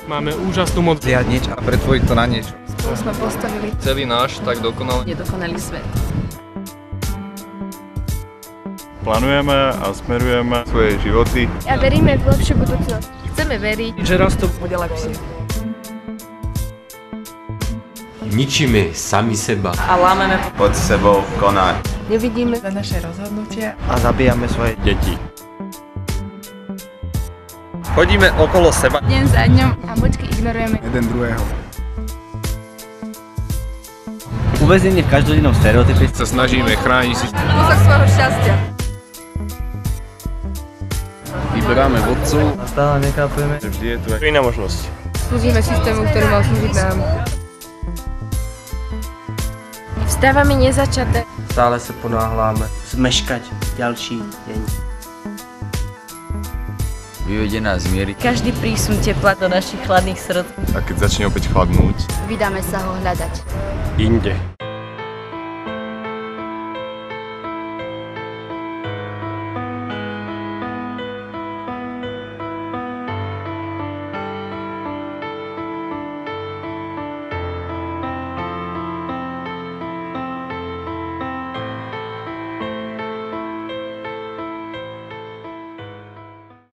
Máme úžasnú moc zriadniť a pretvoriť to na niečo. Spolu sme postavili celý náš tak dokonale nedokonalý svet. Plánujeme a smerujeme svoje životy. A veríme v lepšiu budúcnosť. Chceme veriť, že raz to bude lepšie. Ničíme sami seba. A lámeme Pod sebou konať. Nevidíme za naše rozhodnutia. A zabíjame svoje Deti. chodíme okolo seba. deň za dňom a močky ignorujeme. jeden druhého. Uväznenie v každodennom stereotype. Sa snažíme chrániť si. Kúsok svojho šťastia. Vyberáme vodcov. Stále nechápeme. Vždy je tu iná možnosť. Slúžime systému, ktorý mal slúžiť nám. Vstávame nezačaté. Stále sa ponáhľame. Zmeškať ďalší deň. Vyvedená z miery. Každý prísun tepla do našich chladných srdc. A keď začne opäť chladnúť, Vydáme sa ho hľadať. Inde.